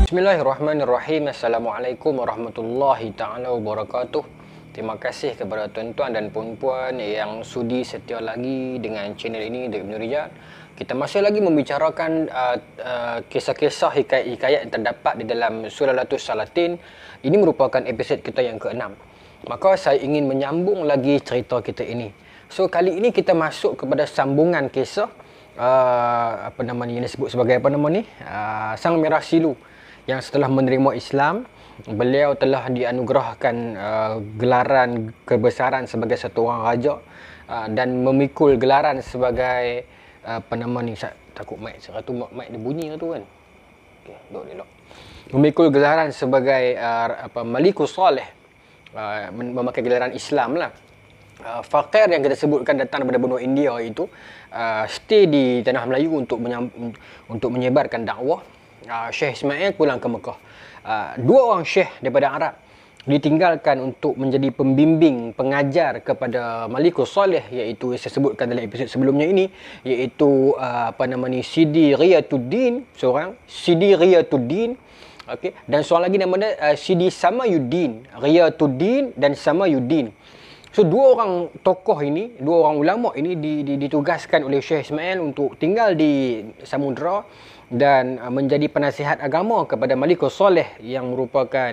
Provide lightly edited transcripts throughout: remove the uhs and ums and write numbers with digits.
Bismillahirrahmanirrahim. Assalamualaikum warahmatullahi ta'ala wabarakatuh. Terima kasih kepada tuan-tuan dan puan-puan yang sudi setia lagi dengan channel ini, Ibn Rijal. Kita masih lagi membicarakan kisah-kisah hikayat-hikayat yang terdapat di dalam Sulalatus Salatin. Ini merupakan episod kita yang ke-6. Maka saya ingin menyambung lagi cerita kita ini. So kali ini kita masuk kepada sambungan kisah apa nama ni, yang disebut sebagai apa nama ni, Sang Merah Silu, yang setelah menerima Islam, beliau telah dianugerahkan gelaran kebesaran sebagai satu orang raja dan memikul gelaran sebagai apa nama ni, takut mic satu mic dia bunyi tu kan. Okey, dok elok. Memikul gelaran sebagai Malikus Saleh, memakai gelaran Islam lah. Faqir yang kita sebutkan datang daripada benua India itu stay di tanah Melayu untuk menyebarkan dakwah. Syekh Ismail pulang ke Mekah. Dua orang syekh daripada Arab ditinggalkan untuk menjadi pembimbing, pengajar kepada Malikus Saleh, iaitu saya sebutkan dalam episod sebelumnya ini, iaitu apa nama ni, Sidi Riyatuddin, seorang Sidi Riyatuddin, okey, dan seorang lagi nama dia Sidi Samayuddin, Riyatuddin dan Samayuddin. So dua orang tokoh ini, dua orang ulama ini ditugaskan oleh Syekh Ismail untuk tinggal di Samudra dan menjadi penasihat agama kepada Malikus Saleh yang merupakan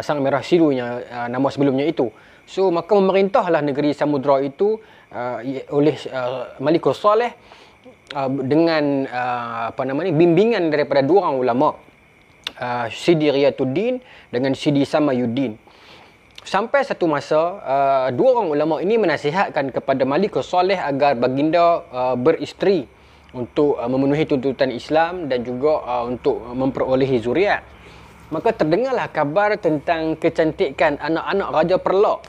Sang Merah Silu yang nama sebelumnya itu. So maka memerintahlah negeri Samudra itu oleh Malikus Saleh dengan apa nama ni, bimbingan daripada dua orang ulama, Sidi Riyatuddin dengan Sidi Samayuddin. Sampai satu masa dua orang ulama ini menasihatkan kepada Malikus Saleh agar baginda beristeri untuk memenuhi tuntutan Islam dan juga untuk memperolehi zuriat. Maka terdengarlah kabar tentang kecantikan anak-anak Raja Perlak.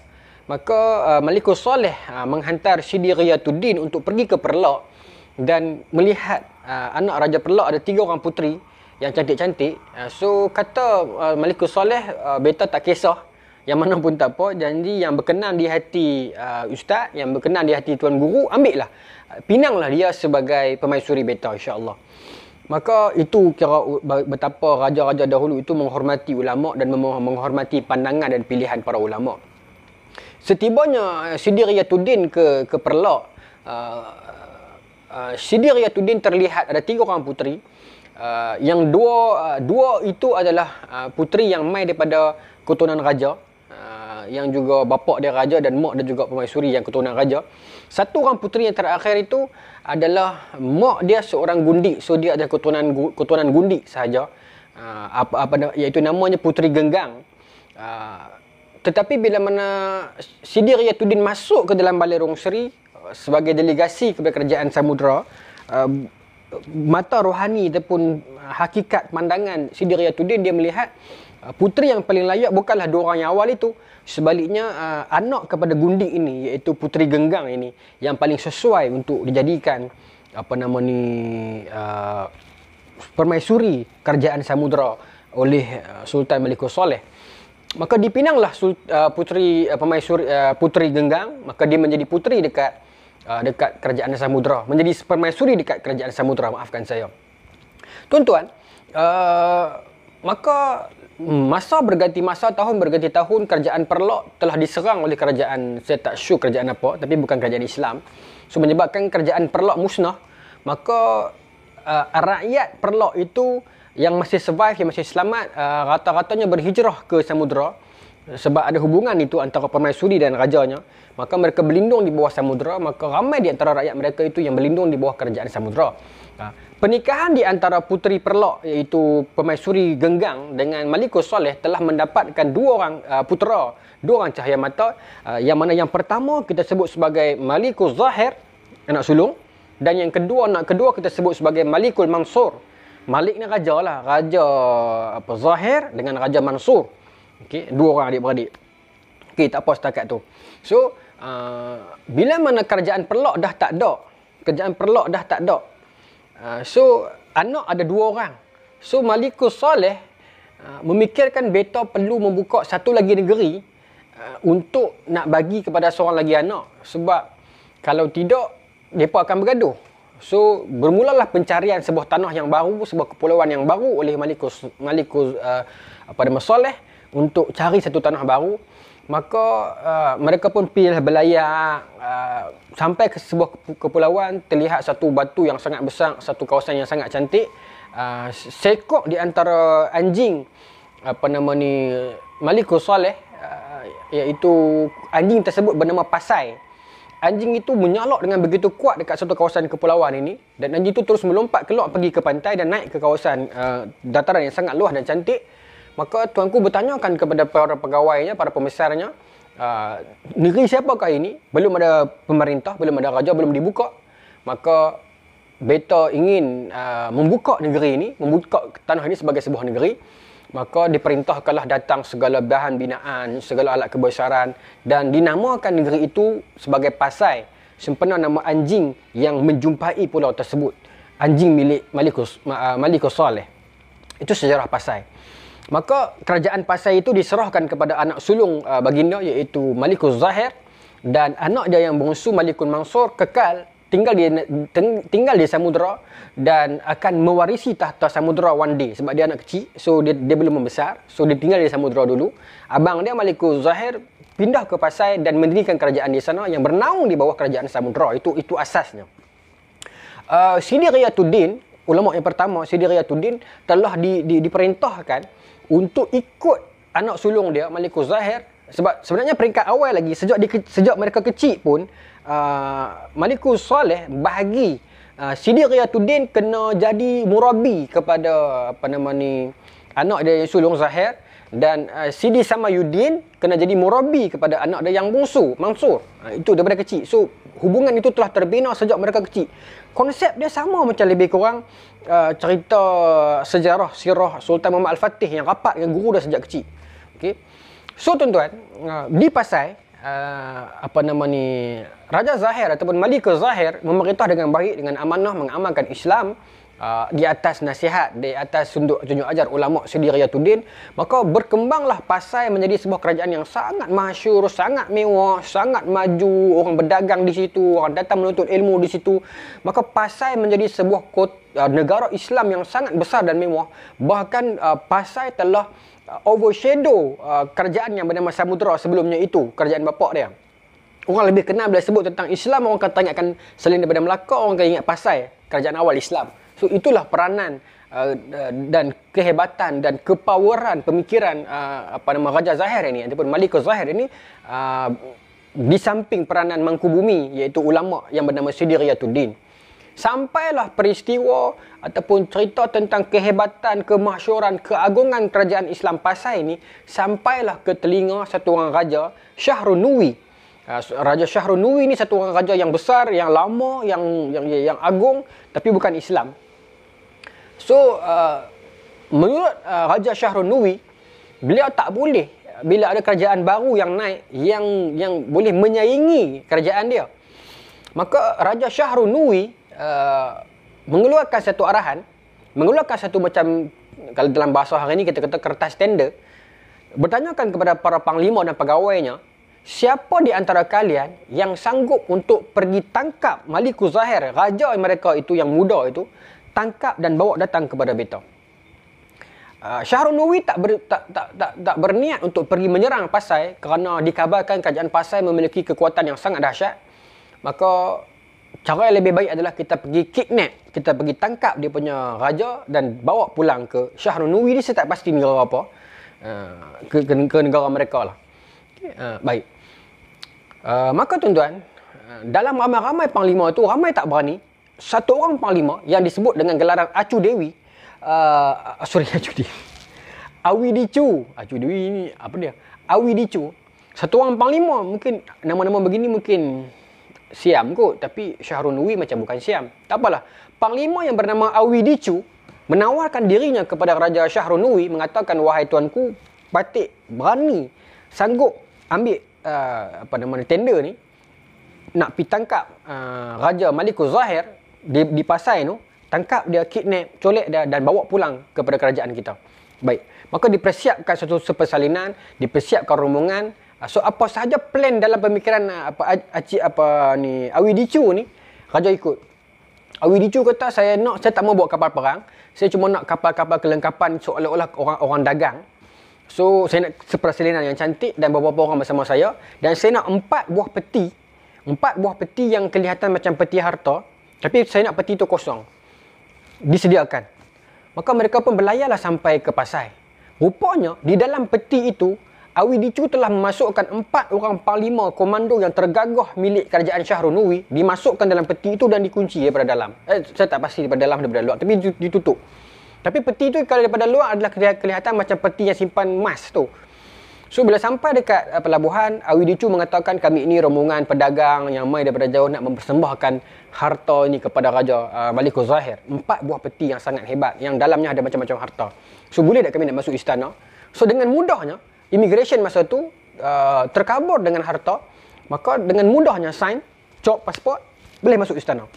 Maka Malikus Saleh menghantar Sidi Riyatuddin untuk pergi ke Perlak dan melihat anak Raja Perlak ada 3 orang puteri yang cantik-cantik. So kata Malikus Saleh, beta tak kisah, yang mana pun tak apa, janji yang berkenan di hati ustaz, yang berkenan di hati tuan guru, ambil lah, pinanglah dia sebagai permaisuri beta, insya-Allah. Maka itu kira betapa raja-raja dahulu itu menghormati ulama dan menghormati pandangan dan pilihan para ulama. Setibanya Sidi Riyatuddin ke Perlak, Sidi Riyatuddin terlihat ada 3 orang puteri, yang dua itu adalah puteri yang mai daripada keturunan raja, yang juga bapa dia raja dan mak dia juga permaisuri yang keturunan raja. Satu orang puteri yang terakhir itu adalah mak dia seorang gundik, so dia ada keturunan gundik sahaja, iaitu namanya Puteri Genggang. Tetapi bila mana Sidi Riyatuddin masuk ke dalam Balai Rong Seri sebagai delegasi kepada kerajaan Samudra, mata rohani ataupun hakikat pandangan Sidi Riyatuddin, dia melihat puteri yang paling layak bukanlah 2 orang yang awal itu. Sebaliknya anak kepada gundik ini, iaitu Puteri Genggang ini, yang paling sesuai untuk dijadikan apa nama ni, permaisuri kerajaan Samudra oleh Sultan Malikus Saleh. Maka dipinanglah Puteri Genggang, maka dia menjadi puteri dekat kerajaan Samudra, menjadi permaisuri dekat kerajaan Samudra, maafkan saya. Tuan-tuan, maka masa berganti masa, tahun berganti tahun, kerajaan Perlak telah diserang oleh kerajaan, saya tak sure kerajaan apa, tapi bukan kerajaan Islam. So menyebabkan kerajaan Perlak musnah. Maka rakyat Perlak itu yang masih survive, yang masih selamat, rata-ratanya berhijrah ke Samudra sebab ada hubungan itu antara permaisuri dan rajanya. Maka mereka berlindung di bawah Samudra. Maka ramai di antara rakyat mereka itu yang berlindung di bawah kerajaan Samudra. Pernikahan di antara Puteri Perlok iaitu Permaisuri Genggang dengan Malikus Soleh telah mendapatkan dua orang putera, dua orang cahaya mata, yang mana yang pertama kita sebut sebagai Malikus Zahir, anak sulung, dan yang kedua, anak kedua kita sebut sebagai Malikul Mansur. Malik ni raja lah, raja Zahir dengan raja Mansur. Okey, dua orang adik-beradik. Okey, tak apa setakat tu. So, bila mana kerajaan Perlok dah tak ada, so anak ada dua orang. So Malikus Soleh memikirkan beta perlu membuka satu lagi negeri untuk nak bagi kepada seorang lagi anak. Sebab kalau tidak, mereka akan bergaduh. So bermulalah pencarian sebuah tanah yang baru, sebuah kepulauan yang baru oleh Malikus Soleh untuk cari satu tanah baru. Maka mereka pun pilih berlayar sampai ke sebuah kepulauan. Terlihat satu batu yang sangat besar, satu kawasan yang sangat cantik. Seekor di antara anjing Malikus Soleh, iaitu anjing tersebut bernama Pasai. Anjing itu menyalak dengan begitu kuat dekat satu kawasan kepulauan ini, dan anjing itu terus melompat keluar pergi ke pantai dan naik ke kawasan dataran yang sangat luas dan cantik. Maka tuanku bertanyakan kepada para pegawainya, para pembesarnya, negeri siapakah ini? Belum ada pemerintah, belum ada raja, belum dibuka. Maka beta ingin membuka negeri ini, membuka tanah ini sebagai sebuah negeri. Maka diperintahkanlah datang segala bahan binaan, segala alat kebesaran, dan dinamakan negeri itu sebagai Pasai, sempena nama anjing yang menjumpai pulau tersebut. Anjing milik Malikus Soleh. Itu sejarah Pasai. Maka kerajaan Pasai itu diserahkan kepada anak sulung baginda, iaitu Malikus Zahir, dan anak dia yang bongsu Malikul Mansur kekal tinggal di samudera dan akan mewarisi tahta samudera one day, sebab dia anak kecil. So dia belum membesar, so dia tinggal di samudera dulu. Abang dia Malikus Zahir pindah ke Pasai dan mendirikan kerajaan di sana yang bernaung di bawah kerajaan samudera. Itu asasnya. Sidi Riyatuddin, ulama yang pertama, Sidi Riyatuddin telah diperintahkan untuk ikut anak sulung dia Malikus Zahir. Sebab sebenarnya peringkat awal lagi, sejak mereka kecil pun, Malikus Soleh bahagi Sidi Riyatuddin kena jadi murabi kepada anak dia yang sulung Zahir, dan Sidi Samayuddin kena jadi murabi kepada anak dia yang bungsu Mansur. Itu daripada kecil. So hubungan itu telah terbina sejak mereka kecil. Konsep dia sama macam lebih kurang cerita sejarah sirah Sultan Muhammad Al-Fatih yang rapat dengan guru dia sejak kecil. Okey. So tuan-tuan, di Pasai Raja Zahir ataupun Malikus Zahir memerintah dengan baik, dengan amanah, mengamalkan Islam di atas nasihat, di atas tunjuk ajar ulama Sidi Riyatuddin. Maka berkembanglah Pasai menjadi sebuah kerajaan yang sangat masyhur, sangat mewah, sangat maju. Orang berdagang di situ, orang datang menuntut ilmu di situ. Maka Pasai menjadi sebuah negara Islam yang sangat besar dan mewah. Bahkan Pasai telah overshadow kerajaan yang bernama Samudera sebelumnya itu, kerajaan bapak dia. Orang lebih kenal bila sebut tentang Islam, orang akan tanyakan selain daripada Melaka, orang akan ingat Pasai, kerajaan awal Islam. So itulah peranan dan kehebatan dan kepoweran pemikiran Raja Zahir ini ataupun Malikus Zahir ini, di samping peranan Mangkubumi iaitu ulama yang bernama Sidi Riyatuddin. Sampailah peristiwa ataupun cerita tentang kehebatan, kemasyhuran, keagungan kerajaan Islam Pasai ini sampailah ke telinga satu orang raja, Syahrul Nuwi. Raja Syahrul Nuwi ini satu orang raja yang besar, yang lama, yang agung, tapi bukan Islam. So menurut Raja Syahrul Nuwi, beliau tak boleh bila ada kerajaan baru yang naik yang boleh menyaingi kerajaan dia. Maka Raja Syahrul Nuwi mengeluarkan satu arahan, mengeluarkan satu macam, kalau dalam bahasa hari ini kita kata kertas tender, bertanyakan kepada para panglima dan pegawainya, siapa di antara kalian yang sanggup untuk pergi tangkap Malikus Zahir, raja mereka itu yang muda itu, tangkap dan bawa datang kepada beta. Syahrul Nuwi tak berniat untuk pergi menyerang Pasai kerana dikabarkan kerajaan Pasai memiliki kekuatan yang sangat dahsyat. Maka cara yang lebih baik adalah kita pergi kidnap, kita pergi tangkap dia punya raja dan bawa pulang ke Syahrul Nuwi. Dia saya tak pasti negara apa, ke negara mereka lah. Baik. Maka tuan-tuan, dalam ramai-ramai panglima itu, ramai tak berani. satu orang panglima yang disebut dengan gelaran Acu Dewi, Acu Dewi, Awi Dicu. Acu Dewi ni apa dia? Awi Dicu. Satu orang panglima, mungkin nama-nama begini mungkin Siam kot, tapi Syahrul Nuri macam bukan Siam. Tak apalah. Panglima yang bernama Awi Dicu menawarkan dirinya kepada Raja Syahrul Nuri, mengatakan, wahai tuanku, Batik berani sanggup ambil tender ni nak pergi tangkap Raja Malikul Zahir di Pasai tu, tangkap dia, kidnap, colek dia dan bawa pulang kepada kerajaan kita. Baik, maka dipersiapkan satu persalinan, dipersiapkan rombongan. So apa sahaja plan dalam pemikiran Awi Dicu ni, raja ikut. Awi Dicu kata, saya tak mau bawa kapal perang, saya cuma nak kapal-kapal kelengkapan seolah-olah orang dagang. So saya nak sepersalinan yang cantik dan beberapa orang bersama saya, dan saya nak 4 buah peti yang kelihatan macam peti harta, tapi saya nak peti tu kosong, disediakan. Maka mereka pun berlayarlah sampai ke Pasai. Rupanya di dalam peti itu Awi Dicu telah memasukkan 4 orang panglima komando yang tergagah milik kerajaan Syahrul Nuri, dimasukkan dalam peti itu dan dikunci daripada dalam. Saya tak pasti daripada dalam daripada luar, tapi ditutup. Tapi peti itu kalau daripada luar adalah kelihatan macam peti yang simpan emas tu. So bila sampai dekat pelabuhan, Awi Dicu mengatakan, kami ini rombongan pedagang yang mai daripada jauh nak mempersembahkan harta ini kepada Raja Malikul Zahir. 4 buah peti yang sangat hebat, yang dalamnya ada macam-macam harta. So boleh tak kami nak masuk istana? So dengan mudahnya immigration masa tu terkabur dengan harta, maka dengan mudahnya sign, cop pasport, boleh masuk istana.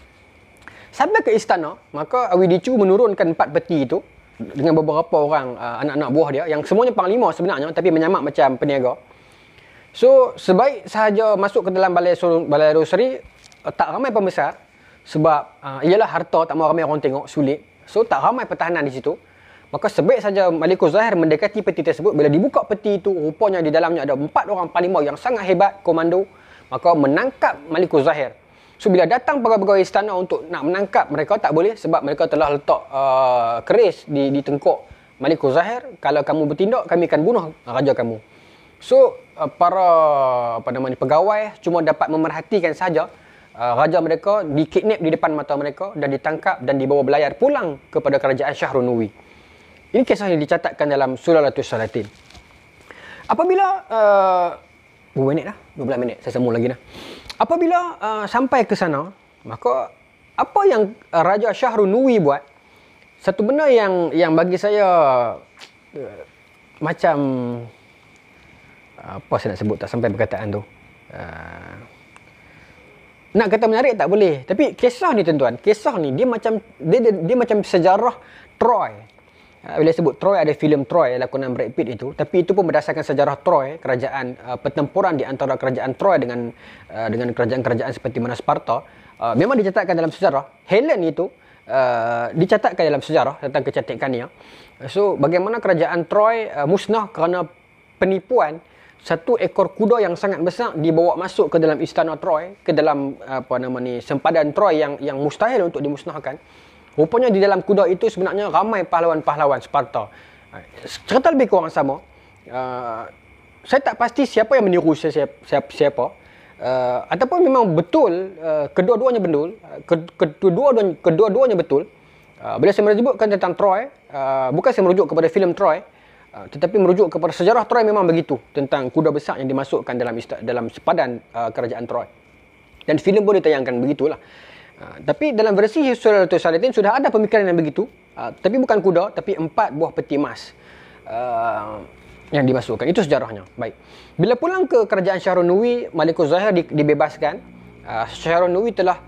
Sampai ke istana, maka Awi Dicu menurunkan 4 peti itu dengan beberapa orang anak-anak buah dia, yang semuanya panglima sebenarnya, tapi menyamak macam peniaga. So sebaik sahaja masuk ke dalam balai roseri, tak ramai pembesar, sebab ialah harta, tak mahu ramai orang tengok, sulit. So tak ramai pertahanan di situ. Maka sebaik saja Malikul Zahir mendekati peti tersebut, bila dibuka peti itu, rupanya di dalamnya ada 4 orang panglima yang sangat hebat, komando, maka menangkap Malikul Zahir. So bila datang pegawai-pegawai istana untuk nak menangkap mereka, tak boleh, sebab mereka telah letak keris di tengkuk Malikul Zahir. Kalau kamu bertindak, kami akan bunuh raja kamu. So para pegawai cuma dapat memerhatikan saja raja mereka dikidnap di depan mata mereka dan ditangkap dan dibawa berlayar pulang kepada kerajaan Syahrul Nuri. Ini kisah yang dicatatkan dalam Sulalatus Salatin. Apabila berapa minit dah? 12 minit. Saya sambung lagi dah. Apabila sampai ke sana, maka apa yang Raja Syahrul Nuri buat, satu benda yang bagi saya macam apa saya nak sebut, tak sampai perkataan tu. Nak kata menarik tak boleh, tapi kisah ni tuan-tuan, kisah ni dia macam sejarah Troy. Bila sebut Troy, ada filem Troy lakonan Brad Pitt itu, tapi itu pun berdasarkan sejarah Troy, kerajaan pertempuran di antara kerajaan Troy dengan kerajaan-kerajaan seperti mana Sparta. Memang dicatatkan dalam sejarah. Helen itu dicatatkan dalam sejarah tentang kecantikannya. So bagaimana kerajaan Troy musnah kerana penipuan. Satu ekor kuda yang sangat besar dibawa masuk ke dalam istana Troy, ke dalam sempadan Troy yang mustahil untuk dimusnahkan. Rupanya di dalam kuda itu sebenarnya ramai pahlawan-pahlawan Sparta. Cerita lebih kurang sama. Saya tak pasti siapa yang meniru siapa. Ataupun memang betul kedua-duanya betul. Bila saya menyebutkan tentang Troy, bukan saya merujuk kepada filem Troy, tetapi merujuk kepada sejarah Troy. Memang begitu, tentang kuda besar yang dimasukkan dalam sempadan kerajaan Troy. Dan filem pun ditayangkan begitulah. Tapi dalam versi Sulalatus Salatin sudah ada pemikiran yang begitu, tapi bukan kuda, tapi 4 buah peti emas yang dimasukkan. Itu sejarahnya. Baik. Bila pulang ke kerajaan Syahrul Nuri, Malikul Zahir dibebaskan. Syahrul Nuri telah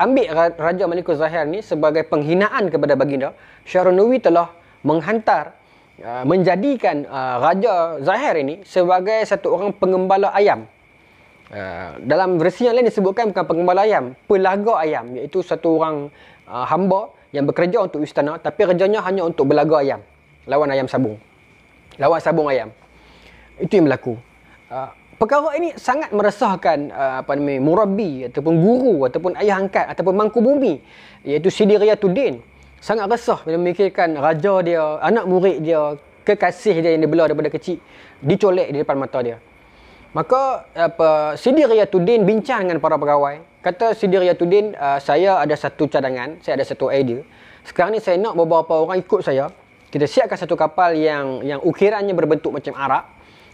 ambil Raja Malikul Zahir ni sebagai penghinaan kepada baginda. Syahrul Nuri telah menghantar, menjadikan Raja Zahir ini sebagai satu orang pengembala ayam. Dalam versi yang lain disebutkan bukan pengembala ayam, pelaga ayam, iaitu satu orang hamba yang bekerja untuk istana, tapi kerjanya hanya untuk belaga ayam, lawan sabung ayam. Itu yang berlaku. Perkara ini sangat meresahkan murabbi ataupun guru ataupun ayah angkat ataupun mangku bumi, iaitu Sidi Riyatuddin. Sangat resah bila memikirkan raja dia, anak murid dia, kekasih dia yang dibela daripada kecil dicolek di depan mata dia. Maka Sidi Riyatuddin bincang dengan para pegawai, kata Sidi Riyatuddin, saya ada satu cadangan, saya ada satu idea. Sekarang ni saya nak beberapa orang ikut saya. Kita siapkan satu kapal yang ukirannya berbentuk macam Arab.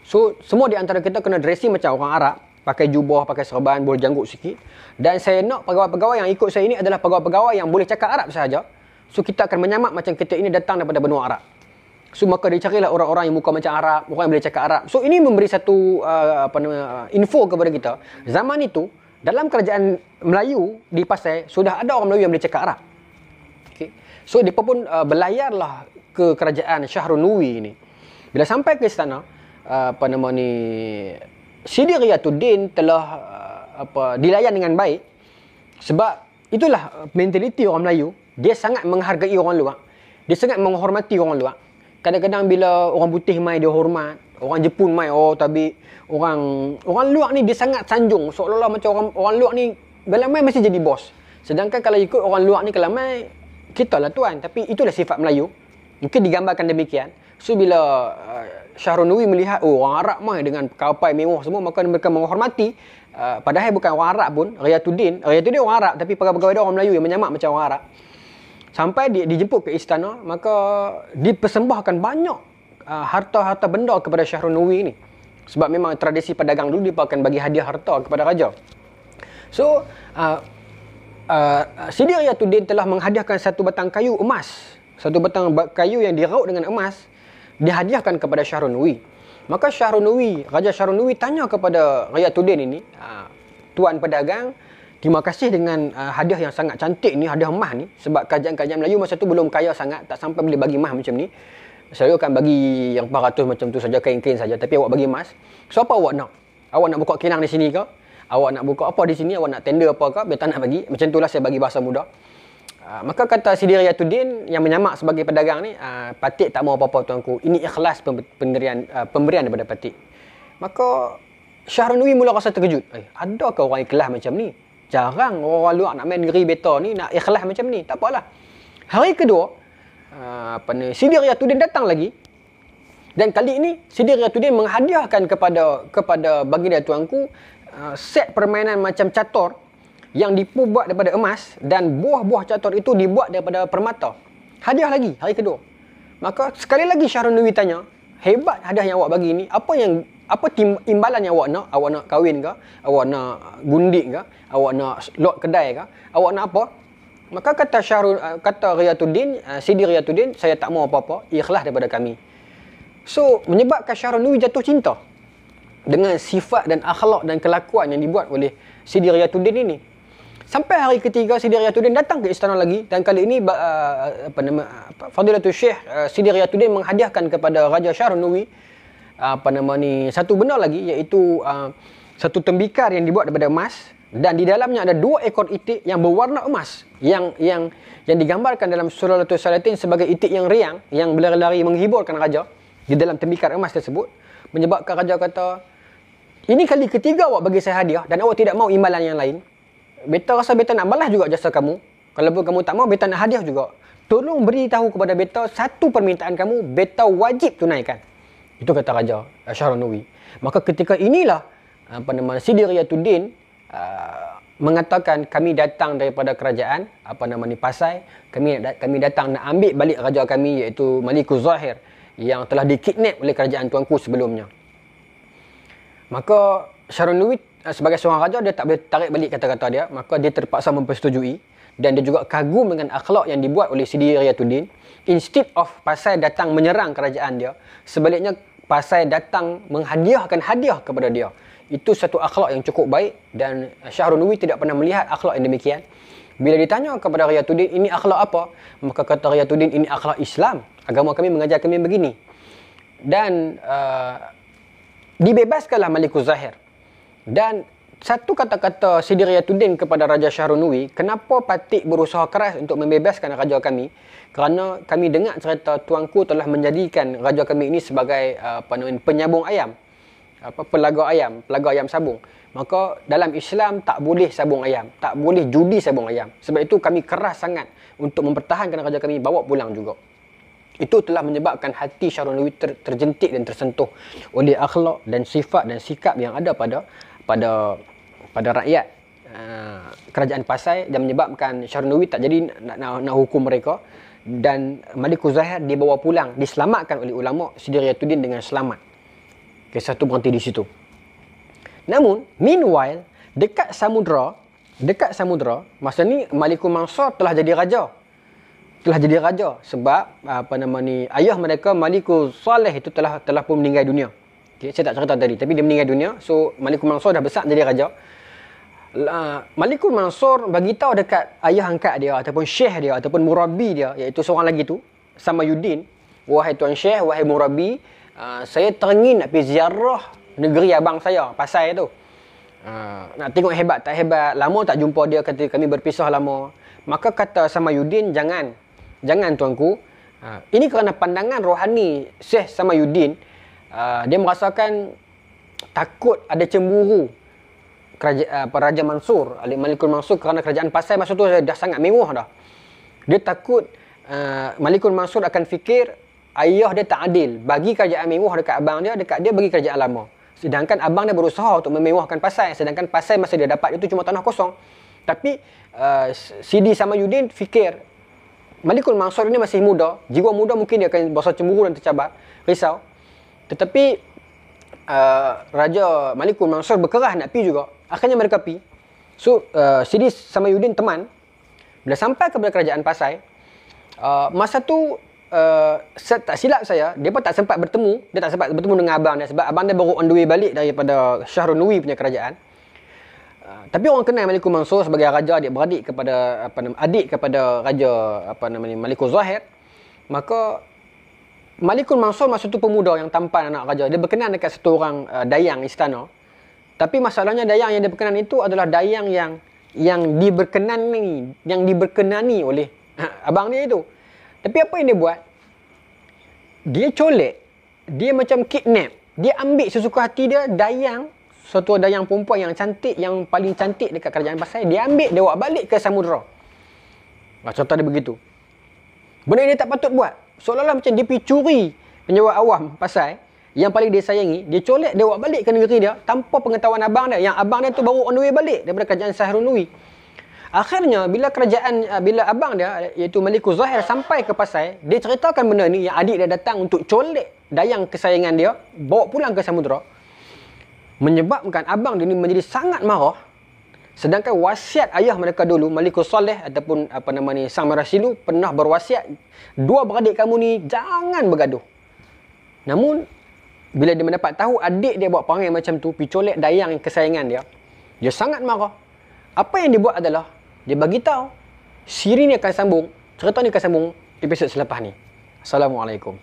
So, semua di antara kita kena dressing macam orang Arab. Pakai jubah, pakai serban, boleh janggut sikit. Dan saya nak pegawai-pegawai yang ikut saya ini adalah pegawai-pegawai yang boleh cakap Arab sahaja. So, kita akan menyamak macam kita ini datang daripada benua Arab. So, maka dicarilah orang-orang yang muka macam Arab, orang yang boleh cakap Arab. So, ini memberi satu info kepada kita. Zaman itu, dalam kerajaan Melayu di Pasai, sudah ada orang Melayu yang boleh cakap Arab. Okay. So, dia pun berlayarlah ke kerajaan Syahrunuri ini. Bila sampai ke istana, Sidi Riyatuddin telah dilayan dengan baik. Sebab itulah mentaliti orang Melayu. Dia sangat menghargai orang luar. Dia sangat menghormati orang luar. Kadang-kadang bila orang putih mai dia hormat, orang Jepun mai tapi orang luar ni dia sangat sanjung, seolah-olah macam orang luar ni bila mai mesti jadi bos. Sedangkan kalau ikut orang luar ni kalau mai kita lah tuan, tapi itulah sifat Melayu. Mungkin digambarkan demikian. So bila Syahrunuri melihat orang Arab mai dengan kapal mewah semua, maka mereka menghormati. Padahal bukan orang Arab pun, Riyatuddin orang Arab, tapi pegawai-pegawai dia orang Melayu yang menyamak macam orang Arab. Sampai dijemput ke istana, maka dipersembahkan banyak harta-harta benda kepada Syahrunuri ni. Sebab memang tradisi pedagang dulu dia akan bagi hadiah harta kepada raja. So, Sidi Riyatuddin telah menghadiahkan satu batang kayu emas. Satu batang kayu yang diraut dengan emas, dihadiahkan kepada Syahrunuri. Maka Raja Syahrunuri tanya kepada Riyatuddin ini, tuan pedagang, terima kasih dengan hadiah yang sangat cantik ni, hadiah emas ni. Sebab kerajaan-kerajaan Melayu masa tu belum kaya sangat, tak sampai boleh bagi emas macam ni. Selalu akan bagi yang 400 macam tu saja, kain-kain saja. Tapi awak bagi emas. So, apa awak nak? Awak nak buka kilang di sini ke? Awak nak buka apa di sini? Awak nak tender apa ke? Biar tak nak bagi. Macam itulah saya bagi bahasa mudah. Maka kata Sidi Riyatuddin yang menyamak sebagai pedagang ni, Patik tak mau apa-apa tuanku. Ini ikhlas pemberian daripada Patik. Maka Syahrunuri mula rasa terkejut. Adakah orang ikhlas macam ni? Jarang orang luar nak main negeri beta ni nak ikhlas macam ni. Tak apalah. Hari kedua, Sidi Riyatuddin datang lagi. Dan kali ini Sidi Riyatuddin menghadiahkan kepada baginda tuanku set permainan macam catur yang dibuat daripada emas, dan buah-buah catur itu dibuat daripada permata. Hadiah lagi hari kedua. Maka sekali lagi Syahrunuri tanya, hebat hadiah yang awak bagi ni. Apa imbalan yang awak nak? Awak nak kahwin ke? Awak nak gundik ke? Awak nak lot kedai ke? Awak nak apa? Maka kata Riyatuddin, Sidi Riyatuddin, saya tak mau apa-apa, ikhlas daripada kami. So, menyebabkan Syahrunuri jatuh cinta dengan sifat dan akhlak dan kelakuan yang dibuat oleh Sidi Riyatuddin ini. Sampai hari ketiga Sidi Riyatuddin datang ke istana lagi, dan kali ini Fadilatul Syekh Sidi Riyatuddin menghadiahkan kepada Raja Syahrunuri satu benda lagi, iaitu satu tembikar yang dibuat daripada emas, dan di dalamnya ada 2 ekor itik yang berwarna emas yang digambarkan dalam surah Al-Salatin sebagai itik yang riang yang berlari-lari menghiburkan raja di dalam tembikar emas tersebut. Menyebabkan raja kata, ini kali ketiga awak bagi saya hadiah dan awak tidak mau imbalan yang lain. Beta rasa beta nak balas juga jasa kamu. Kalau pun kamu tak mau, beta nak hadiah juga. Tolong beritahu kepada beta satu permintaan kamu, beta wajib tunaikan. Itu kata Raja Syahrunuri. Maka ketika inilah Sidi Riyatuddin mengatakan, kami datang daripada kerajaan Pasai. Kami datang nak ambil balik raja kami, iaitu Malikul Zahir, yang telah dikidnap oleh kerajaan tuanku sebelumnya. Maka Syahrunuri sebagai seorang raja, dia tak boleh tarik balik kata-kata dia. Maka dia terpaksa mempersetujui. Dan dia juga kagum dengan akhlak yang dibuat oleh Sidi Riyatuddin. Instead of Pasai datang menyerang kerajaan dia, sebaliknya Pasai datang menghadiahkan hadiah kepada dia. Itu satu akhlak yang cukup baik, dan Syahrunuri tidak pernah melihat akhlak yang demikian. Bila ditanya kepada Riyatuddin, ini akhlak apa? Maka kata Riyatuddin, ini akhlak Islam. Agama kami mengajar kami begini. Dan dibebaskanlah Malikul Zahir. Dan satu kata-kata Sidi Riyatuddin kepada Raja Syahrunuri, kenapa Patik berusaha keras untuk membebaskan raja kami? Kerana kami dengar cerita tuanku telah menjadikan raja kami ini sebagai penyabung ayam. Pelaga ayam sabung. Maka dalam Islam tak boleh sabung ayam, tak boleh judi sabung ayam. Sebab itu kami keras sangat untuk mempertahankan raja kami, bawa pulang juga. Itu telah menyebabkan hati Syahrunuri terjentik dan tersentuh oleh akhlak dan sifat dan sikap yang ada pada rakyat kerajaan Pasai dan menyebabkan Syahrul Nuri tak jadi nak hukum mereka, dan Malikul Zahir dibawa pulang, diselamatkan oleh ulama Sidi Riyatuddin dengan selamat. Kisah tu berhenti di situ. Namun meanwhile dekat samudra masa ni Malikul Mansur telah jadi raja. Sebab ayah mereka Malikul Saleh itu telah pun meninggal dunia. Okay, saya tak cerita tadi, tapi dia meninggal dunia. So Malikul Mansur dah besar jadi raja. Malikul Mansur bagi tahu dekat ayah angkat dia ataupun syekh dia ataupun murabi dia, iaitu seorang lagi tu, Samayuddin, wahai tuan syekh, wahai murabi, saya teringin nak pergi ziarah negeri abang saya, Pasai tu. Nak tengok hebat tak hebat, lama tak jumpa dia, kata kami berpisah lama. Maka kata Samayuddin, jangan tuanku. Ini kerana pandangan rohani Syekh Samayuddin, dia merasakan takut ada cemburu Raja Mansur, Malikul Mansur, kerana kerajaan Pasai masa tu dah sangat mewah dah. Dia takut Malikul Mansur akan fikir ayah dia tak adil, bagi kerajaan mewah dekat abang dia, dekat dia bagi kerajaan lama. Sedangkan abang dia berusaha untuk memewahkan Pasai, sedangkan Pasai masa dia dapat itu cuma tanah kosong. Tapi Sidi Samayuddin fikir Malikul Mansur ini masih muda, jiwa muda, mungkin dia akan berasa cemburu dan tercabar, risau. Tetapi Raja Malikul Mansur berkerah nak pergi juga. Akhirnya mereka pergi. So Sidi Samayuddin teman, bila sampai kepada kerajaan Pasai, masa tu tak silap saya, dia pun tak sempat bertemu. Dia tak sempat bertemu dengan abang dia, sebab abang dia baru on the way balik daripada Syahrul Nuri punya kerajaan. Tapi orang kenal Malikul Mansur sebagai raja adik-beradik kepada adik kepada raja Malikul Zahir. Maka Malikul Mansur masa tu pemuda yang tampan, anak raja. Dia berkenan dekat satu orang dayang istana. Tapi masalahnya dayang yang dia berkenan itu adalah dayang yang diberkenani oleh abang dia itu. Tapi apa yang dia buat? Dia colek, dia macam kidnap. Dia ambil sesuka hati dia suatu dayang perempuan yang cantik, yang paling cantik dekat kerajaan Pasai. Dia ambil, dia bawa balik ke samudra. Contoh dia begitu. Benda ini tak patut buat. Seolah-olah macam dia pergi curi penyewa awam Pasai yang paling dia sayangi, dia colek, dia bawa balik ke negeri dia tanpa pengetahuan abang dia, yang abang dia tu baru on the way balik daripada kerajaan Syahrul Nuri. Akhirnya bila abang dia iaitu Malikul Zahir sampai ke Pasai, dia ceritakan benda ni, yang adik dia datang untuk colek dayang kesayangan dia, bawa pulang ke samudra, menyebabkan abang dia ni menjadi sangat marah. Sedangkan wasiat ayah mereka dulu, Malikul Saleh ataupun Sang Merasilu, pernah berwasiat, dua beradik kamu ni jangan bergaduh. Namun bila dia mendapat tahu adik dia buat perangai macam tu, pergi colek dayang kesayangan dia, dia sangat marah. Apa yang dia buat adalah dia bagi tahu cerita ni akan sambung episod selepas ni. Assalamualaikum.